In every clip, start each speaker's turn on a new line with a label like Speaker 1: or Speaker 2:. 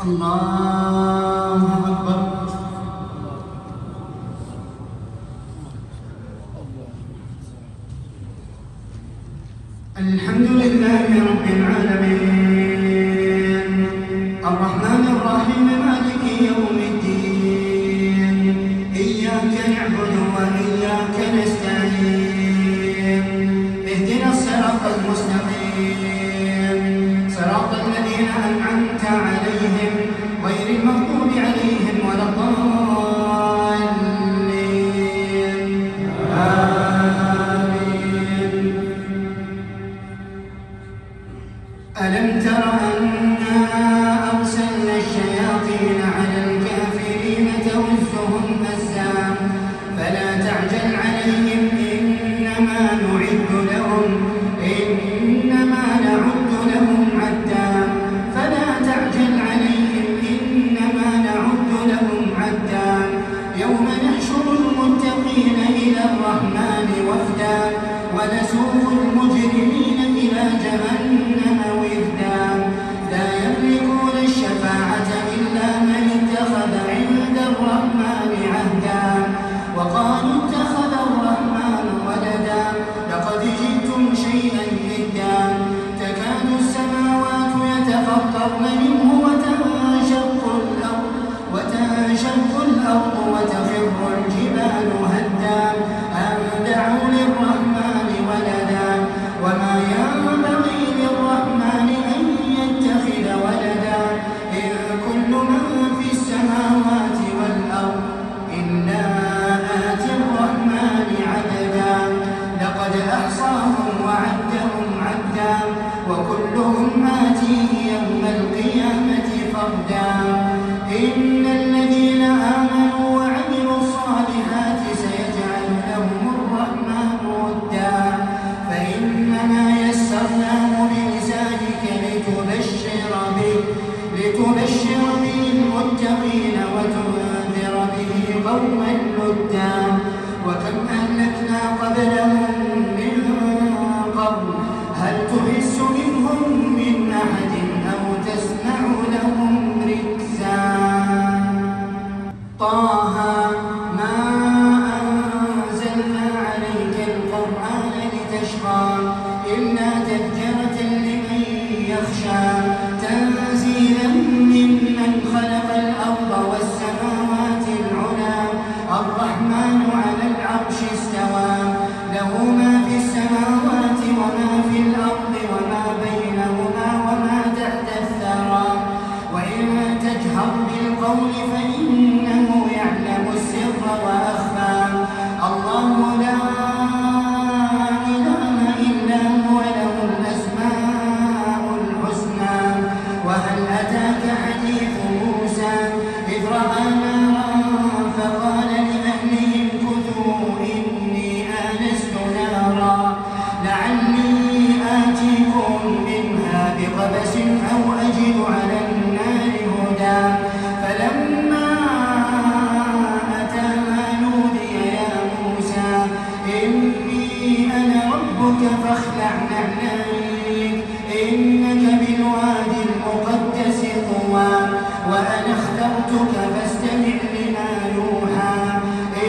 Speaker 1: الله أكبر. الحمد لله رب العالمين الرحمن الرحيم مالك يوم الدين إياك نعبد وإياك نستعين اهدنا الصراط المستقيم صراط الذين أنعمت عليهم غير المغضوب عليهم ولا الضالين آمين. ألم تر أنا أرسلنا الشياطين على الكافرين تؤزهم أزا فلا تعجل عليهم إنما نعد لهم عدا فلا تعجل عليهم إنما نعد لهم عدا يوم نحشر المتقين إلى الرحمن وفدا ونسوق المجرمين إلى جهنم وردا لا يملكون الشفاعة إلا من اتخذ عند الرحمن عهدا وقالوا اتخذ الرحمن ولدا لقد جئتم شيئا إدا تكاد السماوات يتفطرن منه وتنشق الأرض وتخر الجبال هدا أن دعوا للرحمن ولدا وما ينبغي للرحمن أن يتخذ ولدا إن كل من في السماوات والأرض إلا آتي الرحمن عبدا لقد أحصاهم وعدهم عدا وكلهم آتيه يوم القيامة فردا إن الذين آمنوا وعملوا الصالحات سيجعل لهم الرحمن ودا فإنما يسرناه بلسانك لتبشر به المتقين وتنذر به قوما لدا وكم أهلكنا قبلهم من قرن هل تحس منهم من أحد أو تسمع لهم ركزا طه ما أنزلنا عليك القرآن لتشقى إلا تذكرة لمن يخشى تنزيلا ممن خلق الأرض والسماوات العلى الرحمن على العرش استوى له ما في السماوات وما في الأرض وما بينهما وما تحت الثرى وإن تجهر بالقول فإنه يعلم السر وأخفى الله لا إله إلا هو له الأسماء الحسنى وهل أتاك حديث موسى إذ رأى نارا فقال لأهلهم كثوا إني آنست نارا لعلي آتيكم منها بقبس أو أجد على النار هدى فلما أتاها نودي يا موسى إني أنا ربك فاخلع نعليك إنك بالوادي المقدس طوى وأنا اخترتك فاستمع لما يوحى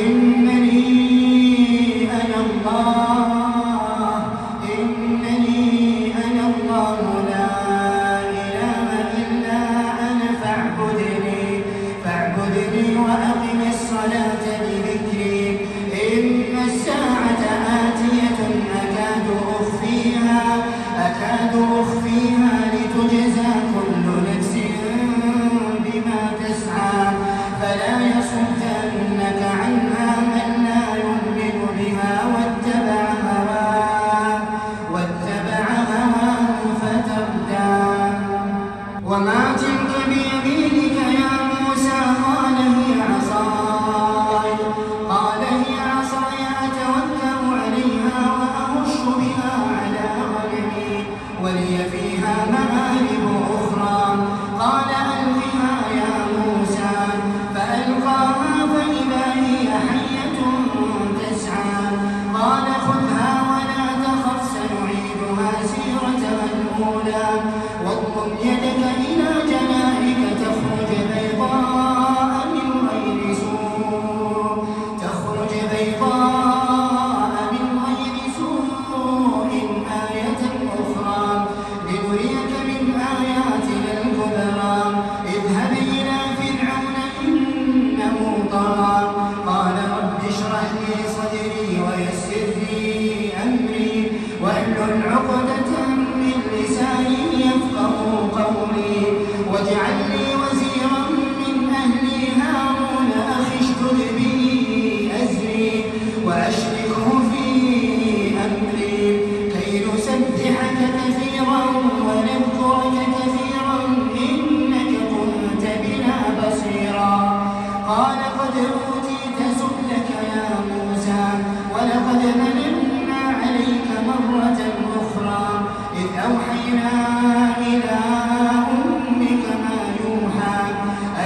Speaker 1: إنني أنا الله لا إله إلا أنا فاعبدني وأقم الصلاة لذكري إن الساعة آتية أكاد أخفيها لتجزى كل نفس بما تسعى فلا يصدنك عنها من لا يؤمن بها واتبع هواه فتردى وما تلك بيمينك يا موسى قال هي عصاي أتوكأ عليها وأهش بها على غنمي ولي فيها مآرب أخرى قال ألقها يا موسى فألقاها فإذا هي حية تسعى قال خذها ولا تخف سنعيدها سيرتها الأولى واضم يدك إلى جناحك تخرج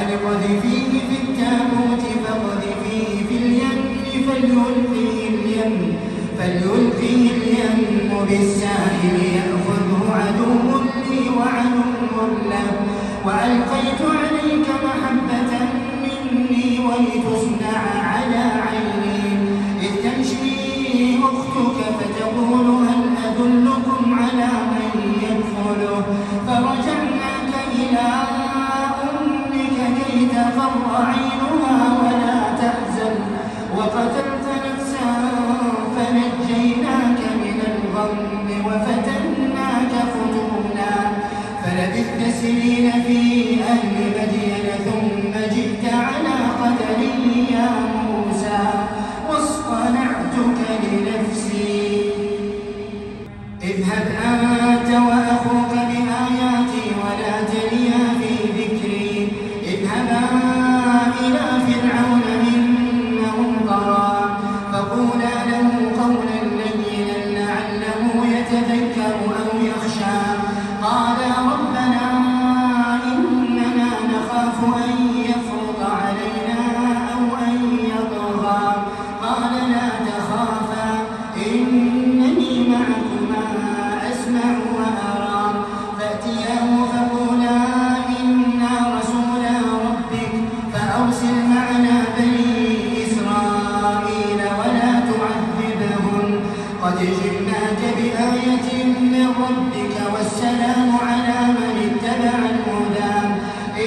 Speaker 1: أن اقذفيه في التابوت فاقذفيه في اليم فليلقيه اليم بالساحل يأخذه عدو لي وعدو له وألقيت عليك محبة مني ولتصنع على عيني إذ تمشي أختك فتقول هل أدلكم على من يدخله فرجعناك إلى أمك كي تقر عينها ولا تحزن وقتلت نفسا فنجيناك من الغم وفتناك فتونا فلبثت سنين في أهل مدين ثم جئت على قدر يا موسى واصطنعتك لنفسي اذهب أنت وأخوك بآياتي ولا تنيا في ذكري اذهبا إلى فرعون إنه طغى فقولا له قولا لينا لعله يتذكر أو يخشى قالا ربنا إننا نخاف أن يفرط علينا أو أن يطغى قال لا تخافا إنني معكما أسمع وأرى فأتياه فقولا إنا رسولا ربك فأرسل معنا بني إسرائيل ولا تعذبهم قد جئناك بآية من ربك والسلام على من اتبع الهدى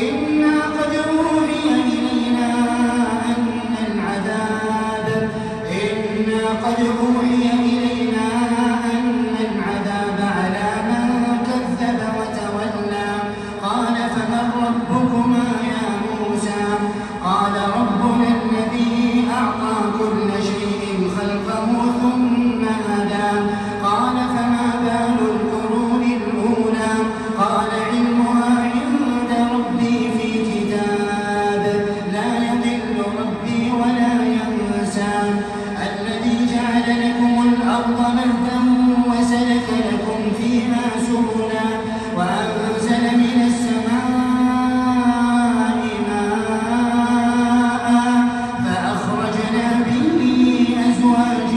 Speaker 1: إنا قد أوحي إلينا أن العذاب على من كذب وتولى قال فمن ربكما يا موسى قال ربنا الذي أعطى كل شيء خلقه ثم هدى قال فما بال القرون الأولى قال علمها عند ربي في كتاب لا يضل ربي ولا ينسى الذي جعل لكم الأرض مهدا وسلك لكم فيها سبلا وأنزل من السماء ماء فأخرجنا به أزواج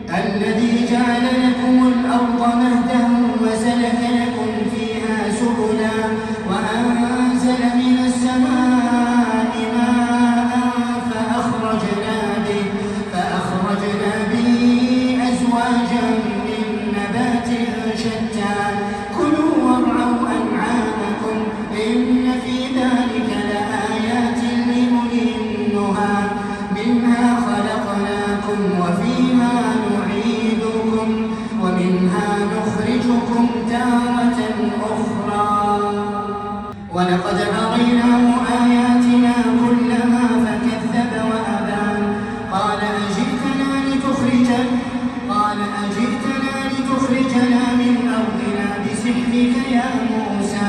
Speaker 1: الذي جعل لكم الأرض مهدا وسلك لكم فيها سبلا وأنزل من السماء ماء فأخرجنا به أزواجا من نبات شتى كلوا وارعوا أنعامكم إن في ذلك لآيات لأولي النهى منها خلقناكم وفيها نعيدكم ومنها نخرجكم تارة أخرى ولقد أريناه آياتنا كلها فكذب وأبى قال أجئتنا لتخرجنا من أرضنا بسحرك يا موسى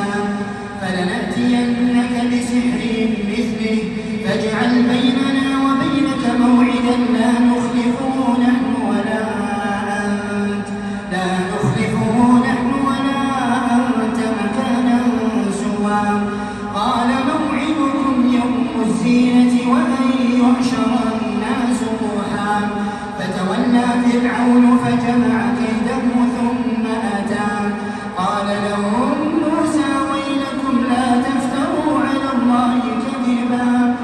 Speaker 1: فلنأتينك بسحر مثله فاجعل بيننا وبينك موعدا لا نخلفه نحن ولا أنت مكانا سوى قال موعدكم يوم الزينة وأن يحشر الناس ضحى فتولى فرعون فجمع كيده ثم أتى قال لهم موسى ويلكم لا تفتروا على الله كذبا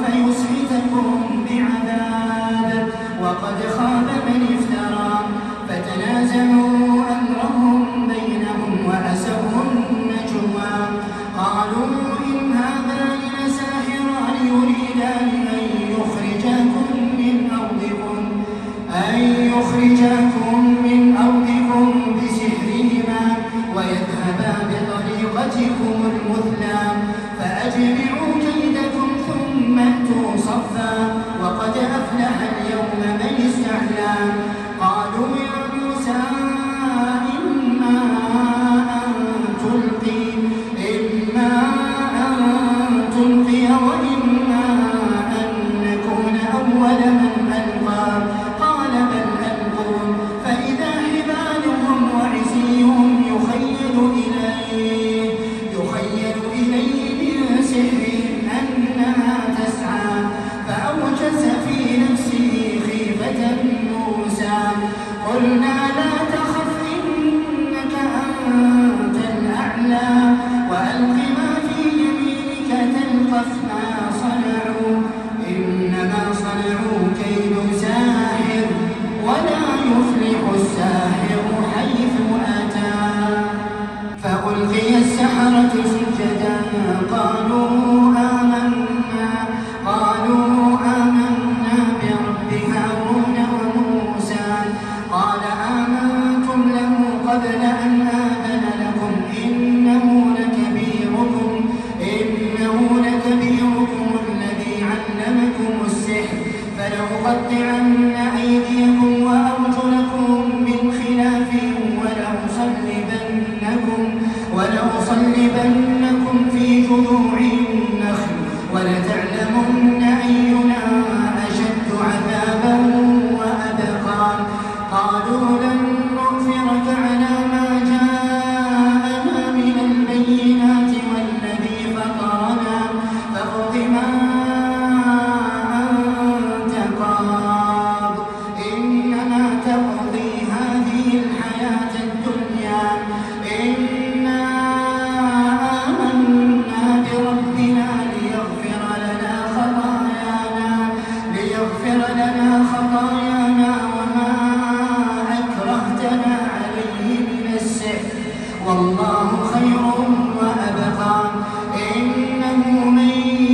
Speaker 1: فيسحتكم بعذاب وقد خاب من افترى فتنازعوا أمرهم بينهم وأسروا النجوى قالوا إن هذان لساحران يريدان أن يخرجاكم من أرضكم والله خير وأبقى إنه من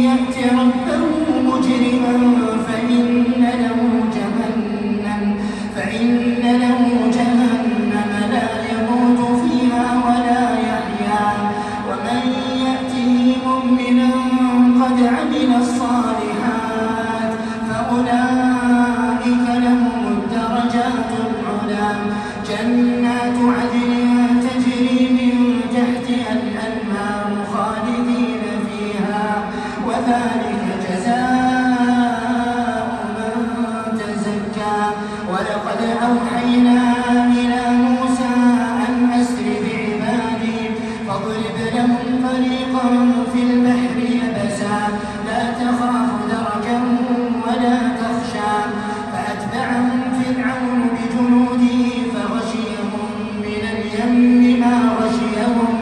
Speaker 1: يأت ربه مجرما فإن له جهنم لا يموت فيها ولا يحيا ومن يأته مؤمنا قد عمل الصالحات فأولئك لهم الدرجات العلى جنات عدن تجري من تحتها الأنهار خالدين فيها وذلك جزاء من تزكى ولقد أوحينا إلى موسى أن أسر بعبادي فاضرب لهم طريقا في البحر يبسا لا تخاف دركا ولا تخشى فأتبعهم فرعون بجنوده فغشيهم من اليم ما غشيهم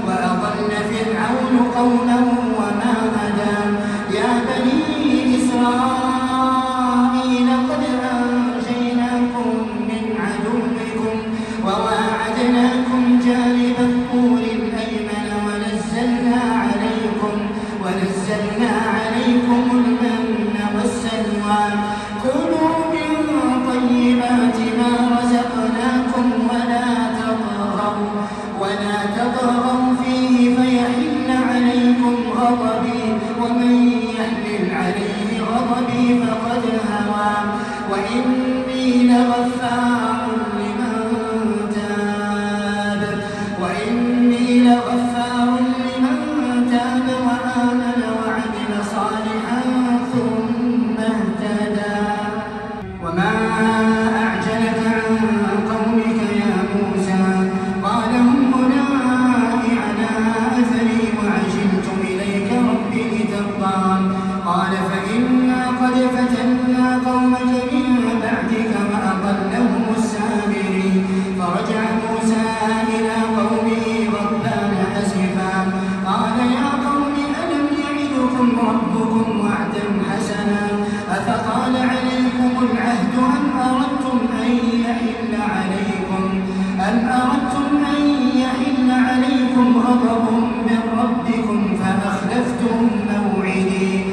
Speaker 1: وأضل فرعون قومه وما هدى يا بني إسرائيل قد أنجيناكم من عدوكم وواعدناكم جانب الطور الأيمن ونزلنا عليكم المن والسلوى كلوا من طيبات ما رزقناكم ولا تطغوا فيه فيحل عليكم غضبي ومن يحلل عليه غضبي فقد هوى وإني لغفار لمن تاب وآمن وعمل صالحا ثم اهتدى وما أعجلك عن قومك يا موسى قال هم أولئك على أثري وعجلت إليك رب لترضى قال فإنا قد فتنا قومك من بعدك وأضلهم السامري فرجع موسى إلى قومه غضبان أسفا قال يا قوم ألم يعدكم ربكم وعدا حسنا أفطال عليكم العهد أم أردتم أن يحل عليكم غضب من ربكم فأخلفتم موعدي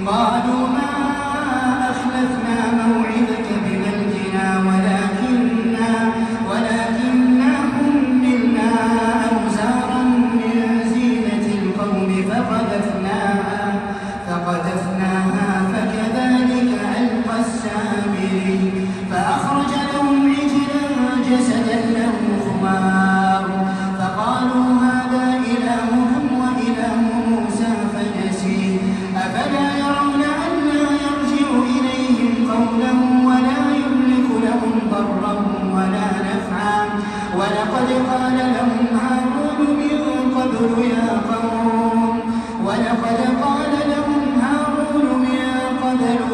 Speaker 1: قالوا ما أخلفنا موعدك بملكنا ولكننا حملنا أوزارا من زينة القوم فقذفناها فكذلك ألقى السامري فأخرج لهم عجلا جسدا له خوار فقالوا هذا إلهكم وإله موسى فنسي أفلا يرون ألا يرجع إليهم قولا ولا يملك لهم ضرا ولا نفعا ولقد قال لهم هارون من قبل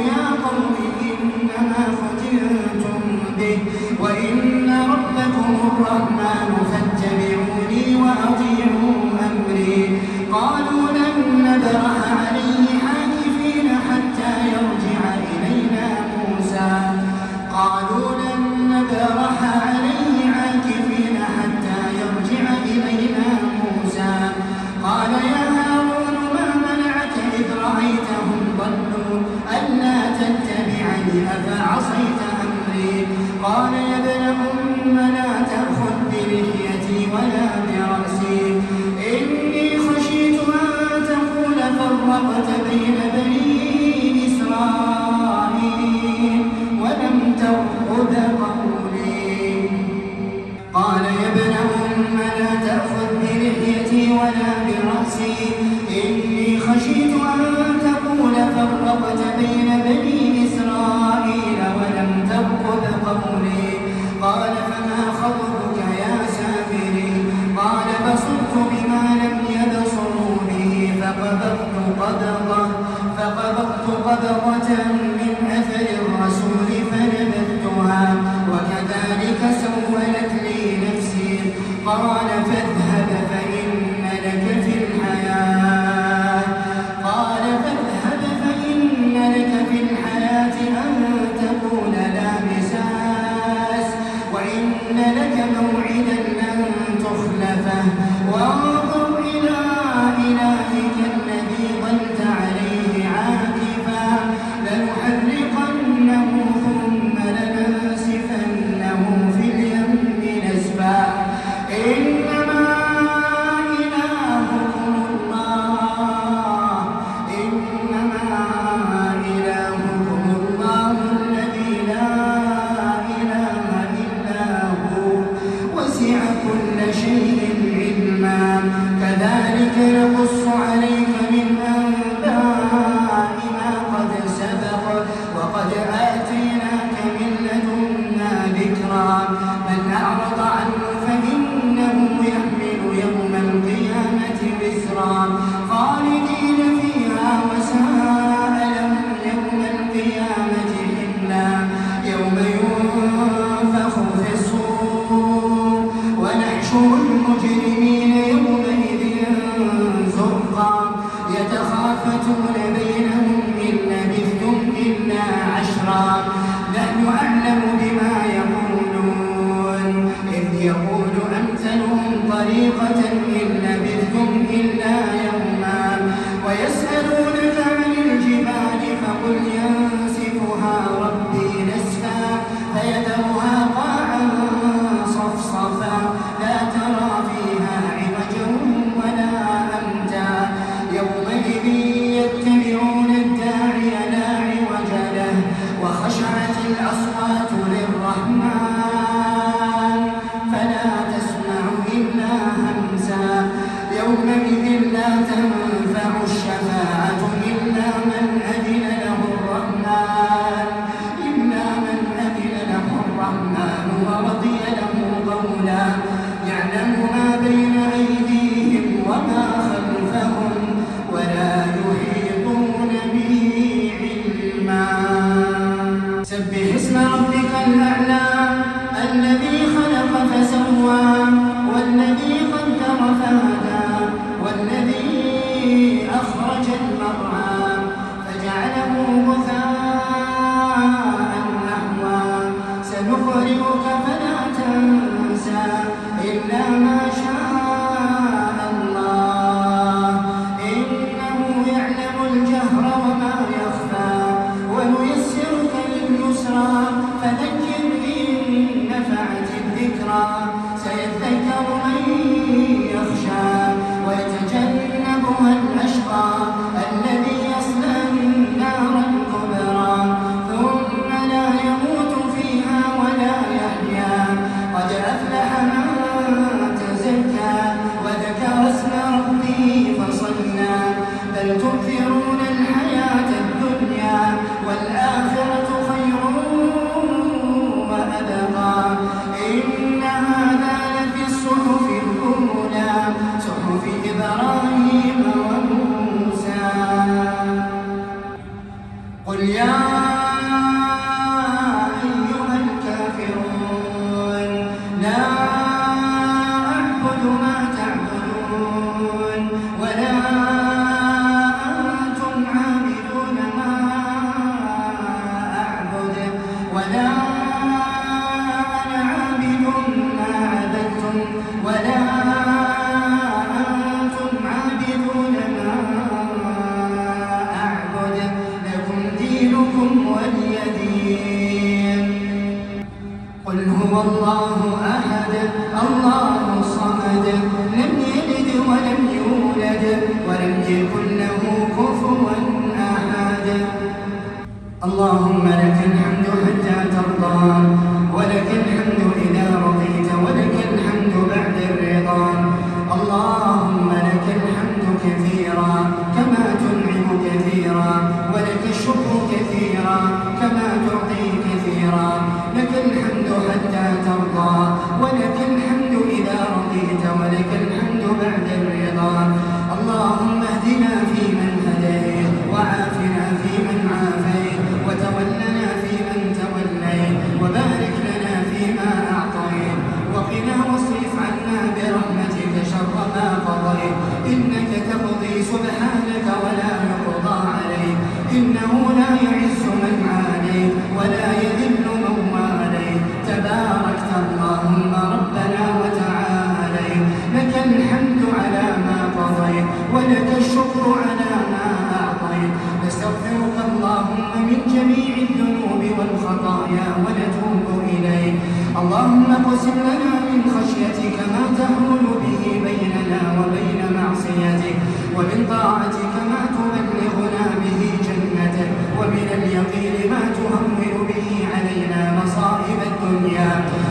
Speaker 1: يا قوم إنما فتنتم به وإن ربكم الرحمن فاتبعوني وأطيعوا أمري قالوا لن نبرح عليه عاكفين حتى يرجع إلينا موسى قال يا هارون ما منعك إذ رأيتهم ضلوا ألا تتبعني أفعصيت أمري قال يا ابن أم لا تأخذ بلحيتي ولا برأسي إني خشيت أن تقول فرقت بين بني إسرائيل ولم تأخذ قولي قال يا ابن أم لا تأخذ بلحيتي ولا برأسي إني خشيت أن تقول فرقت بين بني إسرائيل ولم تأخذ قولي قال فما خطبك يا سامري قال بصرت بما لم يبصروا به فقبضت قبضة من أثر الرسول فنبذتها وكذلك سولت لي نفسي قال فاذهب فإن لك في الحياة أن تقول لا مساس وإن لك موعدا لن تخلفه وانظر إلى إلهك الذي ظلت عليه عاكفا لنحرقنه ثم لننسفنه في اليم نسفا إنما إلهكم الله الذي لا إله إلا هو وسع كل شيء علما كذلك نقص عليك من أنباء ما قد سبق وقد آتيناك من لدنا ذكرا من أعرض عنه فإنه يحمل يوم القيامة وزرا خالدين فيها وساء لهم يوم القيامة حملا يوم ينفخ في الصور ونحشر المجرمين يومئذ زرقا يتخافتون بينهم إن لبثتم إلا عشرا نحن أعلم بما يقولون إذ يقول أمثلهم طريقة إن لبثتم إلا يوما ويسألونك عن الجبال فقل ينسفها ربي نسفا فيذرها قاعا صفصفا لا ترى فيها عوجا ولا أمتا يومئذ يتبعون الداعي لا عوج له وخشعت الأصوات للرحمن فلا تسمع إلا همسا يومئذ لا تنفع الشفاعة إلا من أذن له الرحمن ورضي له قولا يعلم ما بين أيديهم وما خلفهم ولا يحيطون به علما سبح اسم ربك الأعلى الذي خلق فسوى والذي قدر فهدى والذي أخرج المرعى فجعله غثاء نحوا سنقرئك فلا تنسى إلا ما شاء الله إنه يعلم الجهر وما يخفى ونيسرك لليسرى فذكر إن نفعت الذكرى سيذكر من يخشى ويتجنبها الأشقى الذي يصلى النار الكبرى ثم لا يموت فيها ولا يحيا قد أفلح من تزكى وذكر اسم ربه فصلى بل تؤثرون الحياة الدنيا والآخرة خير وأبقى إن هذا لفي الصحف الأولى صحف إبراهيم وموسى قل يا أيها الكافرون لا أعبد ما تعبدون ولا أنتم عابدون ما أعبد ولا أنا عابد ما عبدتم ولا أنتم عابدون ما أعبد لكم دينكم ولي دين قل هو الله أحد الله الصمد لم يلد ولم يولد ولم يكن له كفوا أحد اللهم لك الحمد حتى ترضى ولك الحمد إذا رضيت ولك الحمد بعد الرضا اللهم لك الحمد كثيرا كما تنعم كثيرا ولك الشكر كثيرا كما تعطي كثيرا لك الحمد حتى ترضى ولك الحمد إذا رضيت ولك الحمد بعد الرضا اللهم اهدنا فيمن هديت وعافنا فيمن عافيت وتولنا فيمن توليت وبارك لنا فيما أعطيت وقنا واصرف عنا برحمتك شر ما قضيت إنك تقضي سبحانك ولا يقضى عليك إنه لا يعز من عاديت ولا يذل من واليت تباركت اللهم ربنا وتعاليت لك ولك الشكر على ما أعطيت. نستغفرك اللهم من جميع الذنوب والخطايا ونتوب إليك. اللهم اقسم لنا من خشيتك ما تهون به بيننا وبين معصيتك، ومن طاعتك ما تبلغنا به جنتك، ومن اليقين ما تهون به علينا مصائب الدنيا.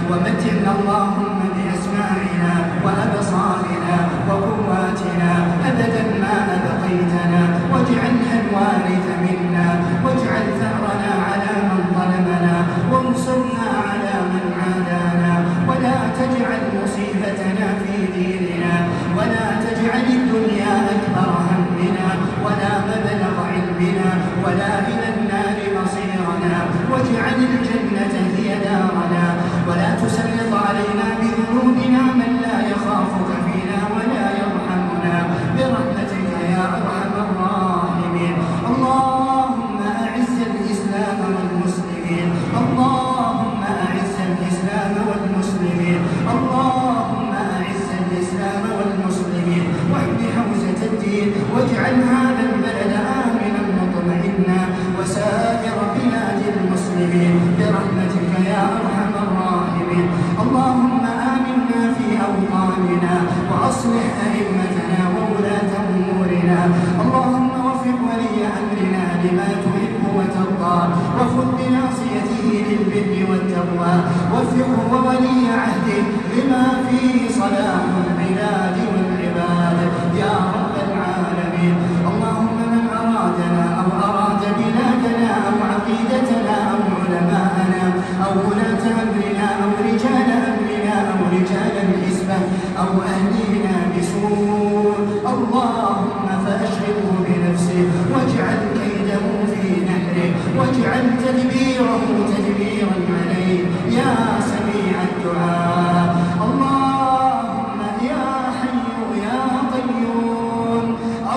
Speaker 1: ومتعنا اللهم بأسماعنا وأبصارنا وقواتنا أبدا ما أبقيتنا، واجعلها الوارث منا، واجعل ثأرنا على من ظلمنا، وانصرنا على من عادانا، ولا تجعل مصيبتنا في ديننا، ولا تجعل الدنيا أكبر همنا، ولا مبلغ علمنا، ولا إلى النار مصيرنا، واجعل الجنة هي دارنا، ولا تسلط علينا بذنوبنا من لا يخافك فينا ولا يرحمنا، برحمتك يا أرحم الراحمين. اللهم أعز الإسلام والمسلمين، اللهم أعز الإسلام والمسلمين، اللهم أعز الإسلام والمسلمين، واحم حوزة الدين، واجعل هذا البلد آمنا مطمئنا، وسائر بلاد المسلمين، برحمتك يا أرحم الراحمين. اللهم آمنا في أوطاننا، وأصلح أئمتنا وولاة أمورنا. اللهم وفق ولي أمرنا لما تحب وترضى، وخذ بناصيته للبر والتقوى، وفقه وولي عهده لما فيه صلاح البلاد والعباد يا رب العالمين. اللهم من أرادنا أو أراد بلادنا أو عقيدتنا أو علماءنا أو ولاة أمرنا أو رجال أمرنا أو رجال الحزبة أو أهلينا بسوء، اللهم فأشغله بنفسه، واجعل كيده في نحره، واجعل تدبيره تدبيرا عليه يا سميع الدعاء. اللهم يا حي يا قيوم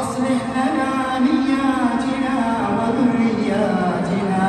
Speaker 1: أصلح لنا نياتنا وذرياتنا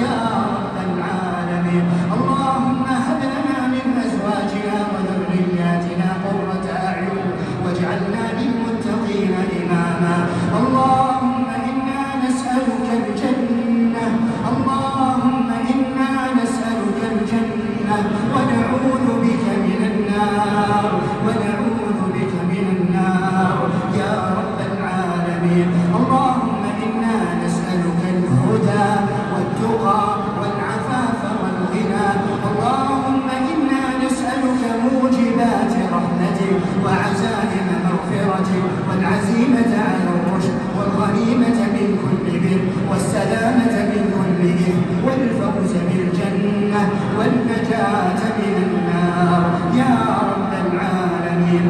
Speaker 1: يا رب العالمين. اللهم هب لنا من أزواجنا وذرياتنا قرة أعين واجعلنا للمتقين إماما. اللهم إنا نسألك الجنة، اللهم إنا نسألك الجنة، ونعوذ بك من النار، ونعوذ بك من النار يا رب العالمين. اللهم إنا نسألك الهدى والتقى والعفاف والغنى. اللهم إنا نسألك موجبات رحمتك وعزائم مغفرتك، والعزيمة على الرشد، والغنيمة من كل بر، والسلامة من كل إثم، والفوز بالجنة، والنجاة من النار يا رب العالمين.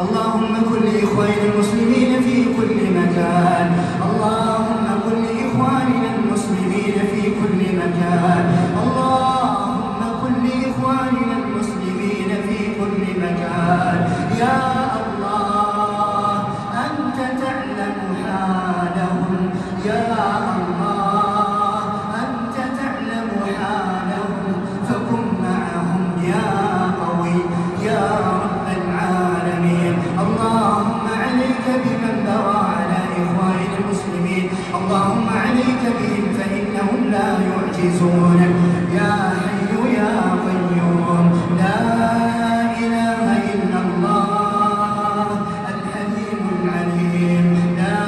Speaker 1: اللهم كن لإخواننا المسلمين في كل مكان، اللهم كن لإخواننا المسلمين في كل مكان، اللهم كن لإخواننا المسلمين في كل مكان يا الله. أنت تعلم حالهم يا الله، أنت تعلم حالهم، فكن معهم يا قوي يا رب العالمين. اللهم عليك بمن بغى على إخواننا المسلمين، اللهم عليك بهم فإنهم لا يعجزونك يا حي يا قيوم. لا إله إلا الله الحليم العليم، لا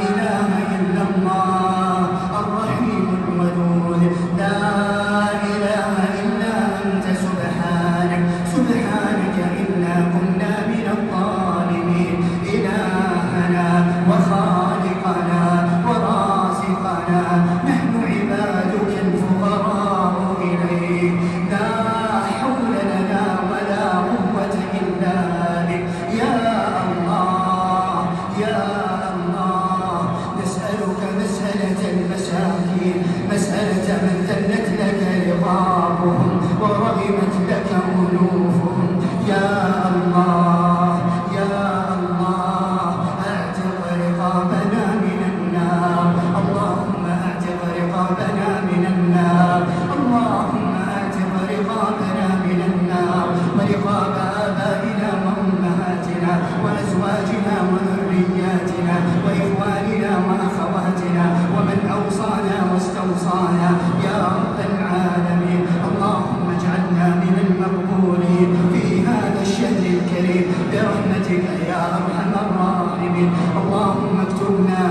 Speaker 1: إله إلا الله الرحيم الودود، لا إله إلا أنت سبحانك، سبحانك إنا كنا من الظالمين. إلهنا وخالقنا ورازقنا، نحن عبادك الفقراء رب العالمين. اللهم اجعلنا من المقبولين في هذا الشهر الكريم برحمتك يا أرحم الراحمين. اللهم اكتبنا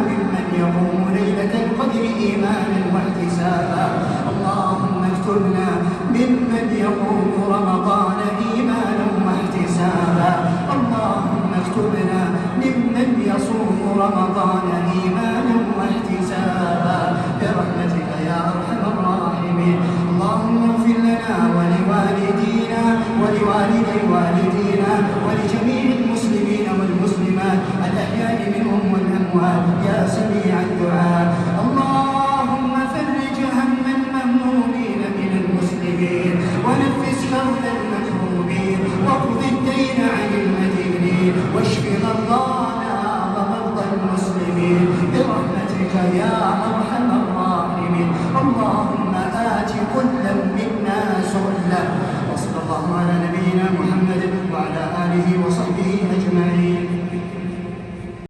Speaker 1: ممن يقوم ليلة القدر إيمانا واحتسابا. اللهم اكتبنا ممن يقوم رمضان إيمانا واحتسابا. اللهم اكتبنا ممن يصوم رمضان إيمانا واحتسابا برحمتك يا أرحم الراحمين. اللهم اغفر لنا ولوالدينا ولوالدي والدينا ولجميع المسلمين والمسلمات الأحياء منهم والأموات يا سميع الدعاء. اللهم فرج هم المهمومين من المسلمين ونفس كرب المكروبين واقض الدين عن المدينين واشف مرضانا ومرضى المسلمين برحمتك يا أرحم الراحمين. اللهم آت كلا منا سؤلا. وصلى الله على